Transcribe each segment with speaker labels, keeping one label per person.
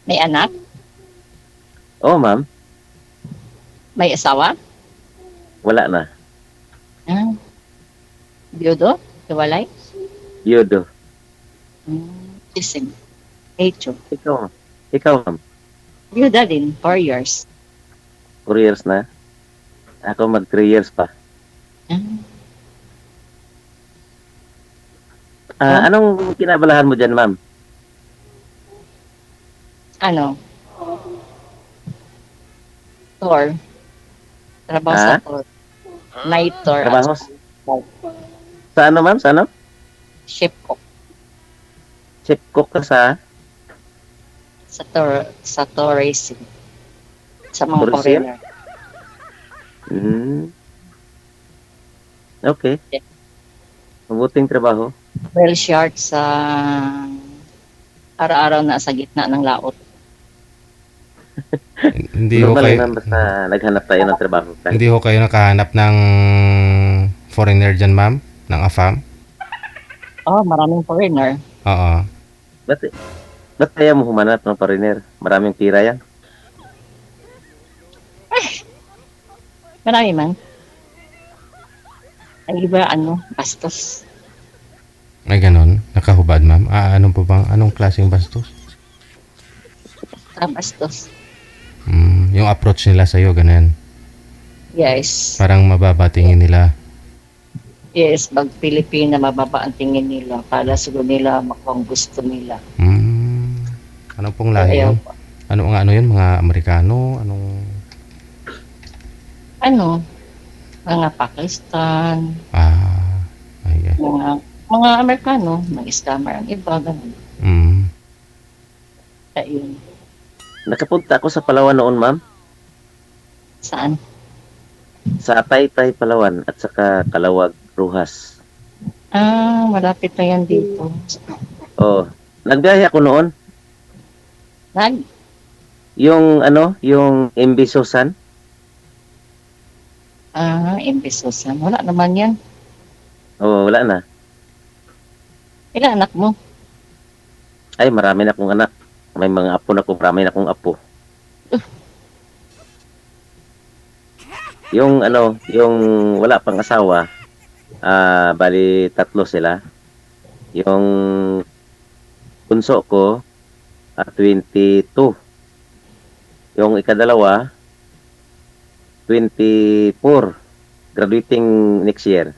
Speaker 1: May anak?
Speaker 2: Oo, ma'am.
Speaker 1: May asawa?
Speaker 2: Wala na.
Speaker 1: Ah, biyudo? Hiwalay?
Speaker 2: Yudo.
Speaker 1: Gising. Hecho.
Speaker 2: Ikaw, ikaw, ma'am.
Speaker 1: Biyuda din, 4 years.
Speaker 2: 4 years na. Ako mag 3 years pa.
Speaker 1: Ah, oh,
Speaker 2: Anong kinabalahan mo dyan, ma'am?
Speaker 1: ano? Tour. Trabaho sa
Speaker 2: Ah,
Speaker 1: tour. Night tour at
Speaker 2: trabaho?
Speaker 1: saka
Speaker 2: Sa ano, ma'am? Sa ano?
Speaker 1: ship cook.
Speaker 2: Chef cook ka sa
Speaker 1: Sa tourism. Sa mga
Speaker 2: tourism?
Speaker 1: foreigner.
Speaker 2: Hmm, okay. Mabuting trabaho.
Speaker 1: Well short sa araw-araw na sa gitna ng laot.
Speaker 3: Hindi ho
Speaker 2: Normal lang
Speaker 3: kayo
Speaker 2: naman basta naghanap tayo ng trabaho kahit
Speaker 3: hindi ho kayo nakahanap ng foreigner diyan, ma'am, ng AFAM?
Speaker 1: Oh, maraming foreigner.
Speaker 3: Oo.
Speaker 2: ba't, ba't kaya mo humanap ng pariner? Maraming pira yan.
Speaker 1: Marami man. Ay iba bastos.
Speaker 3: Ay gano'n, nakahubad, ma'am. Ano po bang anong klaseng bastos?
Speaker 1: Bastos.
Speaker 3: Yung approach nila sa'yo, ganun.
Speaker 1: Yes.
Speaker 3: Parang mababa tingin nila.
Speaker 1: Yes, pag Pilipina, mababa ang tingin nila. Para siguro nila makuha ang gusto nila.
Speaker 3: Ano pong lahi
Speaker 1: Ayaw
Speaker 3: yun?
Speaker 1: pa.
Speaker 3: Ano yun? Mga Amerikano? Anong...
Speaker 1: Ano? Mga Pakistan,
Speaker 3: Ay,
Speaker 1: mga Amerikano, mga scammer ang iba, ganun. Kaya yun.
Speaker 2: Nakapunta ako sa Palawan noon, ma'am.
Speaker 1: Saan?
Speaker 2: Sa Taytay, Palawan at saka Calawag, Rojas.
Speaker 1: Malapit na yan dito.
Speaker 2: Oh, nagbiyahe ako noon.
Speaker 1: Nag?
Speaker 2: Yung MB Susan.
Speaker 1: Impesosan. Wala naman yan.
Speaker 2: Oh, wala na.
Speaker 1: Ilan anak mo?
Speaker 2: Ay, marami na akong anak. May mga apo na ko, marami na akong apo. Yung wala pang asawa, bali 3 sila. Yung bunso ko, 22. Yung ikadalawa, 24. Graduating next year.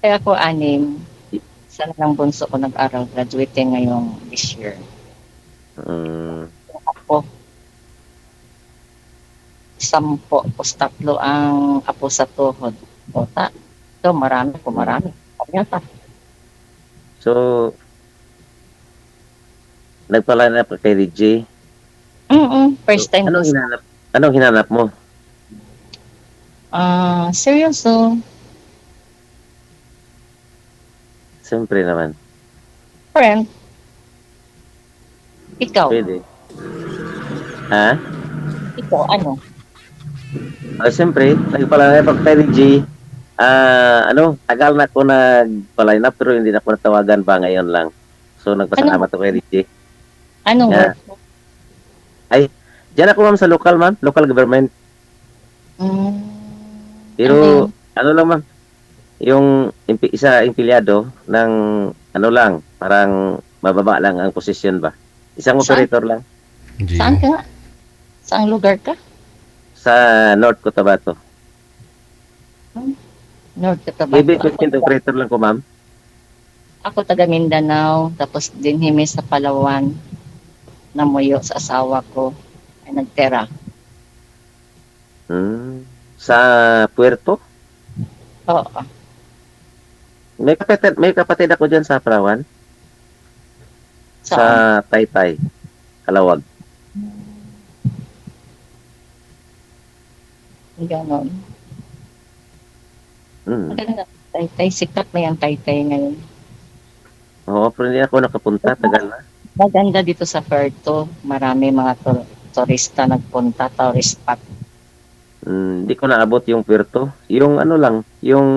Speaker 1: Kaya ako 6. Isa lang bunso ko nag-aral. Graduating ngayong this year. Ako, 10. Tapos 3 ang apo sa tuhod. Ota. Ito, marami po, marami. Yata.
Speaker 2: So, nagpala na pa kay DJ.
Speaker 1: First time ko.
Speaker 2: Anong hinanap mo?
Speaker 1: Seryoso.
Speaker 2: Siyempre naman.
Speaker 1: Friend. Ikaw.
Speaker 2: Pwede. Ha?
Speaker 1: Ikaw, ano?
Speaker 2: Siyempre, nagpala na pa kay DJ. Tagal na ako nagpa-line up pero hindi na ako natawagan pa ngayon lang. So, nagpasalamat ako kay DJ.
Speaker 1: Anong
Speaker 2: Yeah.
Speaker 1: work mo?
Speaker 2: Ay, diyan ako ma'am sa local government. Pero, lang ma'am, yung isa empleyado ng lang, parang mababa lang ang posisyon ba. Isang
Speaker 1: Saan?
Speaker 2: operator lang
Speaker 1: Saan ka nga? Saang lugar ka?
Speaker 2: sa North Cotabato.
Speaker 1: North Cotabato.
Speaker 2: Maybe equipment operator lang ko ma'am.
Speaker 1: Ako taga Mindanao, tapos dinhimi sa Palawan. Namuyo sa asawa ko. Ay nagtera.
Speaker 2: Sa Puerto.
Speaker 1: Oo.
Speaker 2: May kapatid ako diyan sa Palawan. Sa
Speaker 1: Saan?
Speaker 2: Taytay, Calawag.
Speaker 1: Ganon.
Speaker 2: Mm.
Speaker 1: Maganda. Taytay. Sikat na yung Taytay ngayon.
Speaker 2: Oo, pero hindi ako nakapunta. Tagal na.
Speaker 1: Maganda dito sa Puerto. Marami mga turista nagpunta. Tourist spot.
Speaker 2: Hindi ko naabot yung Puerto. Yung lang, yung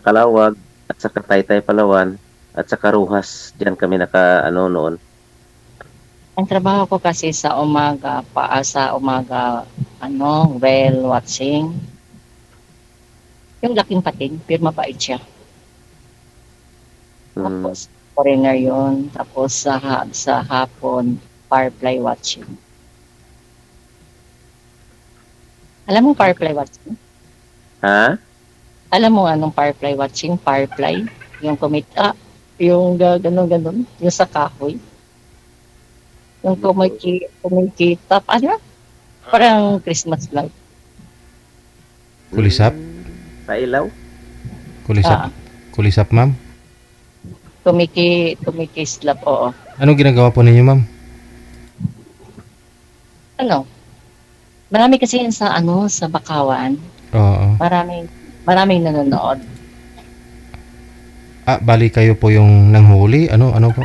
Speaker 2: Calawag at saka Taytay, Palawan at saka Rojas. Diyan kami noon.
Speaker 1: Ang trabaho ko kasi sa umaga, sa umaga, whale watching. Yung laking pating, pero mabait siya.
Speaker 2: Mm.
Speaker 1: Tapos, foreigner yun. Tapos sa hapon, firefly watching. Alam mo firefly watching?
Speaker 2: Ha?
Speaker 1: Alam mo anong firefly watching? Firefly? Yung kumita, yung ganon-ganon, yung sa kahoy. Yung kumikita, ano? Parang Christmas light.
Speaker 3: Kulisap?
Speaker 2: Sa ilaw?
Speaker 3: Kulisap?
Speaker 1: Ah,
Speaker 3: Kulisap, ma'am?
Speaker 1: kumikislap, oo.
Speaker 3: Anong ginagawa po ninyo, ma'am?
Speaker 1: Ano? Marami kasi yun sa Bakawan.
Speaker 3: Oo.
Speaker 1: Maraming nanonood.
Speaker 3: Bali kayo po yung nanghuli? Ano po?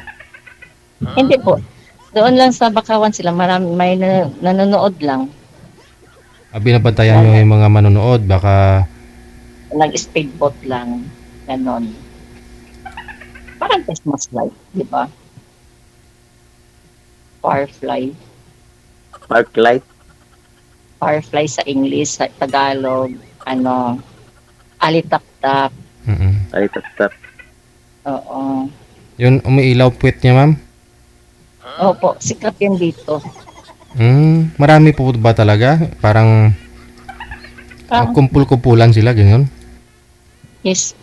Speaker 1: Hindi po. Doon lang sa Bakawan sila, may nanonood lang.
Speaker 3: Binabantayan nyo yung mga manonood, baka
Speaker 1: Nag-speedboat lang. Ganon. Parang Christmas light, di ba? Firefly.
Speaker 2: Park light?
Speaker 1: Firefly sa English, sa Tagalog, alitap-tap.
Speaker 2: Ay, tap.
Speaker 1: Oo.
Speaker 3: yun umiilaw puwet niya, ma'am?
Speaker 1: Opo, sikat yan dito.
Speaker 3: Marami po ba talaga? Parang kumpul-kumpulan sila, ganyan?
Speaker 1: Yes.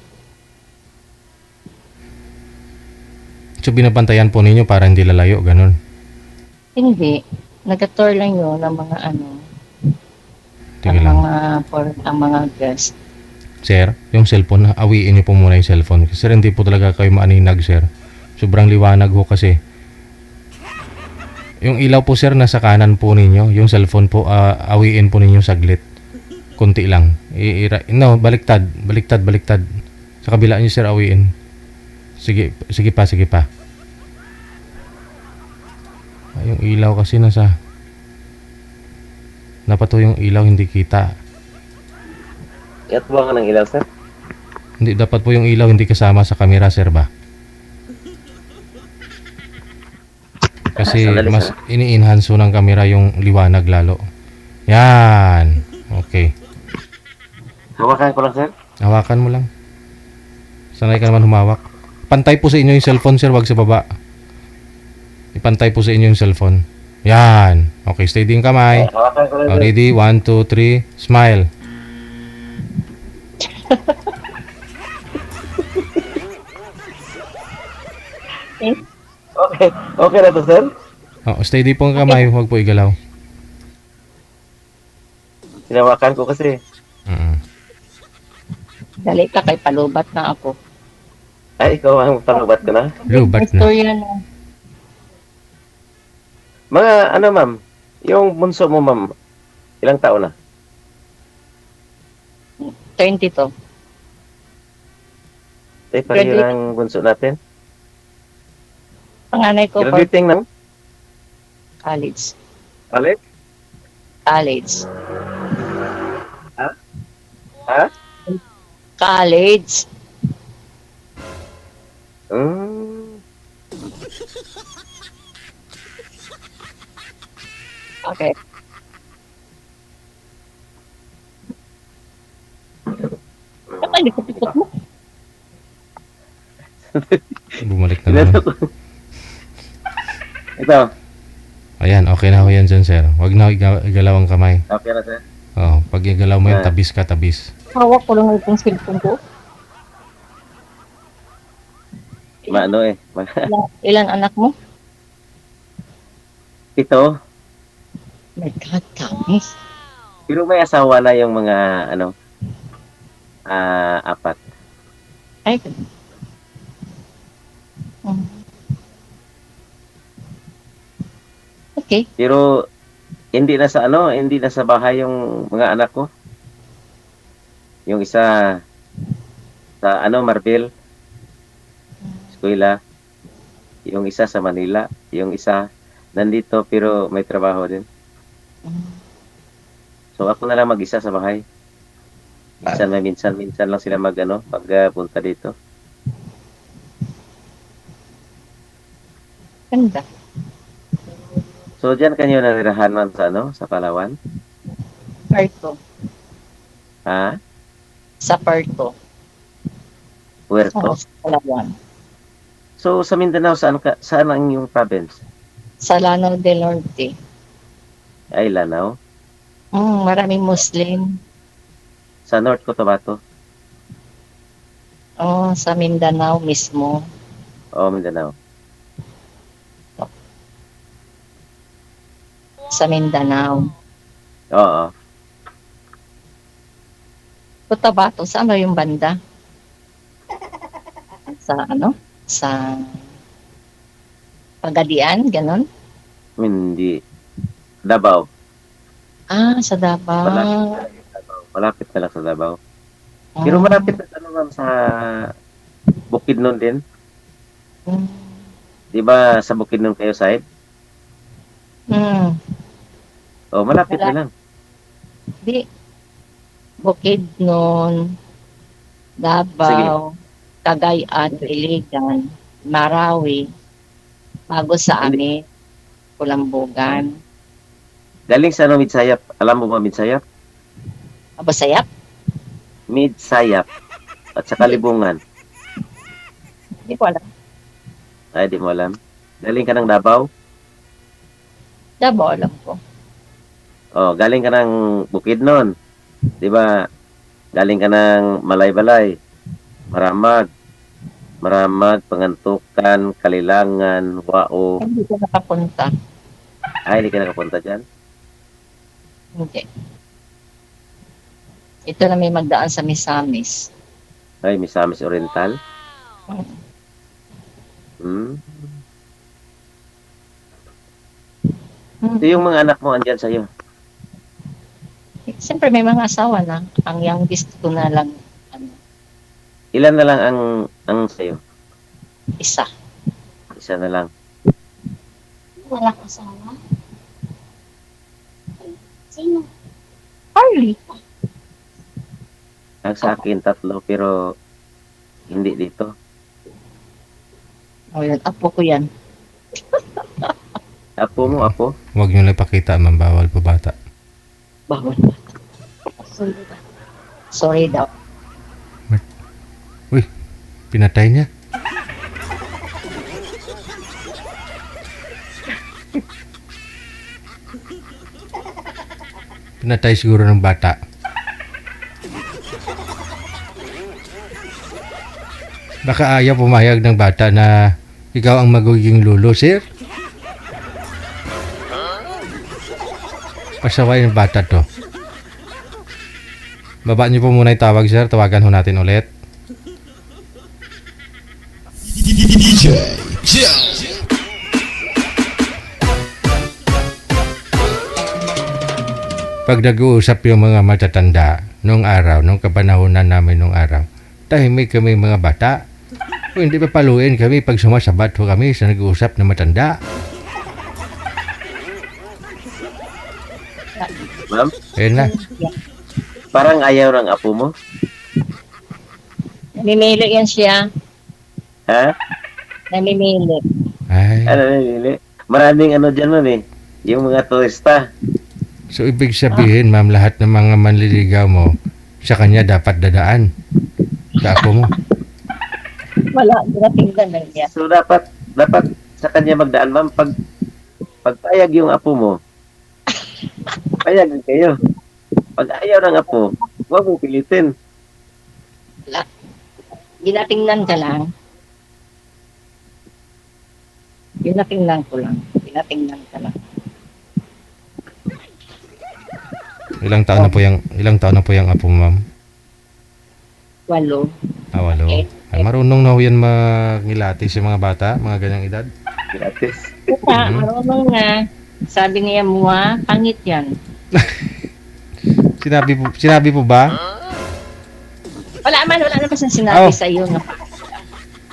Speaker 3: So binabantayan po ninyo para hindi lalayo, ganun.
Speaker 1: Hindi. Nag-tour lang yun ng mga
Speaker 3: Tingnan lang.
Speaker 1: ang mga guest.
Speaker 3: Sir, yung cellphone, awiin niyo po muna yung cellphone. Kasi hindi po talaga kayo maaninag, sir. Sobrang liwanag ho kasi. Yung ilaw po, sir, nasa kanan po ninyo. Yung cellphone po, awiin po ninyo saglit. Kunti lang. No, baliktad. Sa kabila niyo, sir, awiin. Sige pa. Yung ilaw kasi napato yung ilaw, hindi kita.
Speaker 2: Iatwa ka ng ilaw, sir?
Speaker 3: Hindi, dapat po yung ilaw hindi kasama sa camera, sir ba? Kasi
Speaker 2: Sandali,
Speaker 3: mas
Speaker 2: sir.
Speaker 3: ini-enhance ng camera yung liwanag lalo. Yan. Okay.
Speaker 2: Hawakan ko lang, sir.
Speaker 3: Hawakan mo lang. Sanay ka naman humawak. Pantay po sa inyo yung cellphone, sir. Wag sa baba. Ipantay po sa inyo yung cellphone. Yan. Okay, steady yung kamay.
Speaker 2: Hawakan ko lang, sir.
Speaker 3: Ready? 1, 2, 3. Smile.
Speaker 2: Okay. Okay na to, sir?
Speaker 3: Steady po ang kamay. Huwag po igalaw.
Speaker 2: Hinawakan ko kasi.
Speaker 1: Dali ka kay palubat na ako.
Speaker 2: Ay, ikaw ang panubat ko na.
Speaker 3: Lubat na.
Speaker 1: Istorya na.
Speaker 2: Mga, ma'am, yung bunso mo, ma'am, ilang taon na?
Speaker 1: 22.
Speaker 2: Ay, pareho ng bunso natin.
Speaker 1: Panganay ko for
Speaker 2: Graduating na?
Speaker 1: college.
Speaker 2: Balik?
Speaker 1: College.
Speaker 2: Ha?
Speaker 1: College. Okay. Bakit hindi ko pikot mo?
Speaker 3: Bumalik na naman.
Speaker 2: Ito.
Speaker 3: Ayan, okay na ho yan dyan, sir. Huwag na igalaw ang kamay.
Speaker 2: Okay na, sir.
Speaker 3: Pag igalaw mo yan, tabis ka, tabis.
Speaker 1: Hawak ko lang itong cellphone ko.
Speaker 2: Maano eh.
Speaker 1: Ilan anak mo?
Speaker 2: Ito.
Speaker 1: My God, kami.
Speaker 2: Pero may asawa na yung mga, apat.
Speaker 1: Ay, Hmm. Okay.
Speaker 2: Pero, hindi na sa bahay yung mga anak ko. Yung isa, sa Marbel, eskwela. Yung isa sa Manila. Yung isa, nandito pero may trabaho din. So, ako na lang mag-isa sa bahay. Minsan lang sila pagpunta dito.
Speaker 1: Ganda.
Speaker 2: So, diyan kanyo nanirahan ma'am sa ano? Sa Palawan?
Speaker 1: Puerto.
Speaker 2: Ha?
Speaker 1: Sa Puerto.
Speaker 2: Puerto?
Speaker 1: Sa Palawan.
Speaker 2: So, sa Mindanao, saan ang inyong province?
Speaker 1: Sa Lanao del Norte.
Speaker 2: Ay, Lanao.
Speaker 1: Maraming Muslim.
Speaker 2: Sa North Cotabato.
Speaker 1: Sa Mindanao mismo.
Speaker 2: O, Mindanao.
Speaker 1: Sa Mindanao.
Speaker 2: Oo.
Speaker 1: Cotabato, sa ano yung banda? Sa ano? Sa Pagadian, ganon?
Speaker 2: Hindi. Davao.
Speaker 1: Sa Davao.
Speaker 2: Malapit na lang sa Davao. Pero malapit na ano ma'am sa Bukidnon din.
Speaker 1: Mm.
Speaker 2: Di ba sa Bukidnon kayo side? O, malapit na lang.
Speaker 1: Di. Bukidnon, Davao, Cagayan, Iligan, Marawi, bago sa
Speaker 2: Hindi.
Speaker 1: amin, Kulambugan,
Speaker 2: Galing sa ano, Midsayap. Alam mo ba Midsayap?
Speaker 1: Abasayap,
Speaker 2: Midsayap. At sa Kalibungan.
Speaker 1: hindi ko alam.
Speaker 2: Ay, di mo alam. Galing ka ng Davao?
Speaker 1: Davao alam ko.
Speaker 2: O, galing ka ng Bukidnon. Di ba? Galing ka ng Malay-Balay. Maramag, Pangantukan, Kalilangan, Wao.
Speaker 1: Hindi ko nakapunta.
Speaker 2: Ay, hindi ka nakapunta dyan?
Speaker 1: Hindi. Ito na may magdaan sa Misamis.
Speaker 2: Ay, Misamis Oriental.
Speaker 1: Mm.
Speaker 2: Ito yung mga anak mo andyan sa'yo.
Speaker 1: Siyempre may mga asawa na. Ang youngest ko na lang,
Speaker 2: Ilan na lang ang sa'yo?
Speaker 1: isa.
Speaker 2: Isa na lang.
Speaker 1: Wala asawa? Sino? Harley.
Speaker 2: Ang sa akin, 3, pero hindi dito.
Speaker 1: Yun, apo ko yan.
Speaker 2: Apo mo, apo?
Speaker 3: Huwag nyo lang ipakita, ma'am. Bawal po bata.
Speaker 1: Bawal. Sorry daw.
Speaker 3: Uy, pinatay niya. Pinatay siguro ng bata. Baka ayaw pumayag ng bata na ikaw ang magiging lolo, sir. Pasaway ng bata to. Baba niyo po muna yung tawag, sir. Tawagan ho natin ulit. Pag nag-uusap yung mga matatanda nung araw, nung kapanahonan namin nung araw, tahimik kami mga bata. Kung hindi pa paluin kami pag sumasabat ho kami sa nag-uusap na matanda.
Speaker 2: Ma'am,
Speaker 3: Ayun na.
Speaker 2: parang ayaw ng apo mo.
Speaker 1: Namimili yan siya.
Speaker 2: Ha?
Speaker 1: Namimili.
Speaker 3: Ay,
Speaker 2: Ano nilili? Maraming ano dyan nun eh. Yung mga turista.
Speaker 3: so ibig sabihin, ma'am, lahat ng mga manliligaw mo, sa kanya dapat dadaan. Sa ako mo.
Speaker 1: Wala, tingnan na niya.
Speaker 2: So dapat sa kanya magdaan ma'am pag payag yung apo mo. Payag kayo. Pag ayaw ng apo, huwag mong pilitin.
Speaker 1: Ginatingnan ka lang. Ginatingnan ko lang. Ginatingnan ka lang.
Speaker 3: Ilang taon na po yung apo mo, ma'am?
Speaker 1: 8.
Speaker 3: Walo.
Speaker 1: Okay.
Speaker 3: Ay, marunong na ho yan mangilati sa mga bata, mga ganyang edad.
Speaker 2: Gratis.
Speaker 1: Kaya, marunong na. Sabi niya mo, pangit yan.
Speaker 3: Sinabi po ba?
Speaker 1: Wala naman siyang sinabi
Speaker 3: Oh.
Speaker 1: sa iyo. No?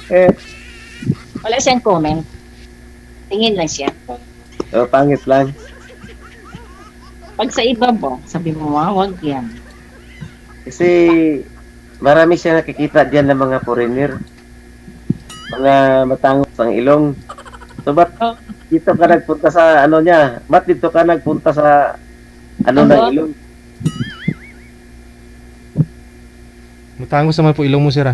Speaker 2: Eh,
Speaker 1: Wala siyang comment. Tingin lang siya.
Speaker 2: pangit lang.
Speaker 1: Pag sa iba mo, sabi mo, wag yan.
Speaker 2: Kasi marami siya nakikita diyan ng mga foreigner. Mga matangos ang ilong. So So, ba't
Speaker 1: Oh,
Speaker 2: dito ka nagpunta sa ano niya? Ba't dito ka nagpunta sa ano
Speaker 1: Ano?
Speaker 2: ng ilong?
Speaker 3: Matangos naman po ilong mo, sir, ah.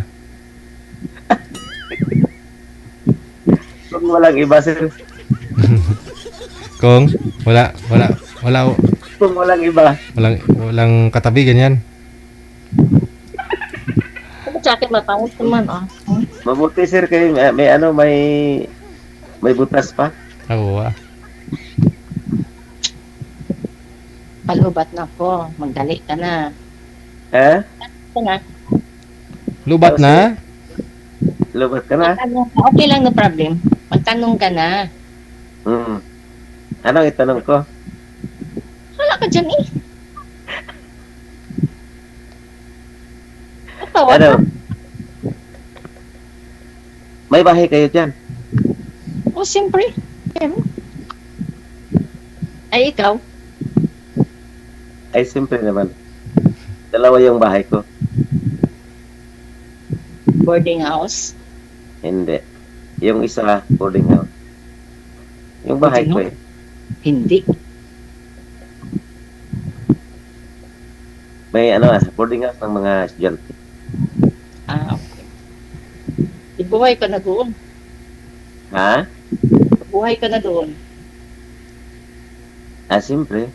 Speaker 2: Kung walang iba, sir.
Speaker 3: Kung wala,
Speaker 2: Kung walang iba.
Speaker 3: walang katabi, ganyan.
Speaker 1: sa akin matangos naman ah.
Speaker 2: Mabuti, sir, kayo may ano, may butas pa.
Speaker 3: Oo, ah.
Speaker 1: Palubat na ko. Magdali ka na.
Speaker 2: Ha?
Speaker 1: Ito na.
Speaker 3: Lubat na?
Speaker 2: Lubat ka na?
Speaker 1: Magtanong ka. Okay lang, no problem. Magtanong ka na.
Speaker 2: Mm. Anong itanong ko?
Speaker 1: Wala ka dyan eh. Natawa
Speaker 2: Ano?
Speaker 1: ka.
Speaker 2: May bahay kayo dyan?
Speaker 1: O, siyempre. Ay, ikaw.
Speaker 2: Ay, simple naman. Dalawa yung bahay ko.
Speaker 1: Boarding house.
Speaker 2: Hindi. Yung isa, boarding house. Yung bahay ko eh.
Speaker 1: Hindi.
Speaker 2: May ano, boarding house ng mga estudyante.
Speaker 1: Ah, okay. Ibuhay ka na doon.
Speaker 2: Ha?
Speaker 1: Buhay ka na doon.
Speaker 2: Ah, simple.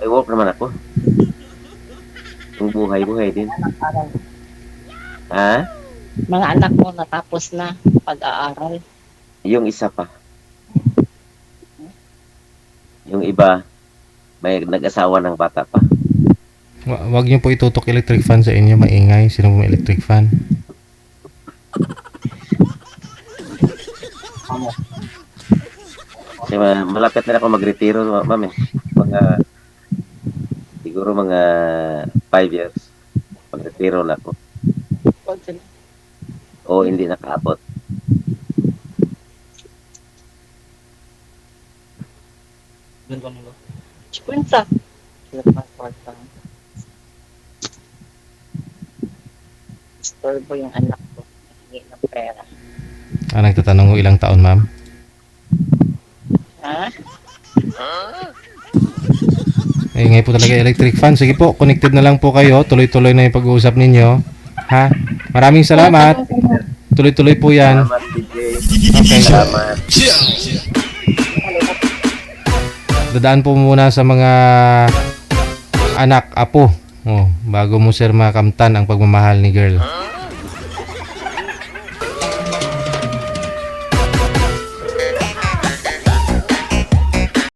Speaker 2: May work naman ako. Yung buhay-buhay din.
Speaker 1: Anak-aral.
Speaker 2: Ha?
Speaker 1: Mga anak mo natapos na pag-aaral.
Speaker 2: Yung isa pa. Yung iba, may nag-asawa ng bata pa.
Speaker 3: Wag niyo po itutok electric fan sa inyo, maingay. Sino po may electric fan?
Speaker 2: Kasi malapit na ako mag-retiro, ma'am eh. Siguro mga 5 years. Mag-retiro na ako. O hindi nakaabot.
Speaker 1: Kwenta. Istorbo yung anak ko. Hingi ng pera.
Speaker 3: Nagtatanong ko ilang taon, ma'am.
Speaker 1: Ha?
Speaker 3: Maingay po talaga electric fan. Sige po, connected na lang po kayo. Tuloy-tuloy na yung pag-uusap ninyo. Ha? Maraming salamat. Tuloy-tuloy po yan.
Speaker 2: Salamat, DJ.
Speaker 3: Okay.
Speaker 2: Salamat.
Speaker 3: Dadaan po muna sa mga anak, apo. Oh, bago mo sir makamtan ang pagmamahal ni girl.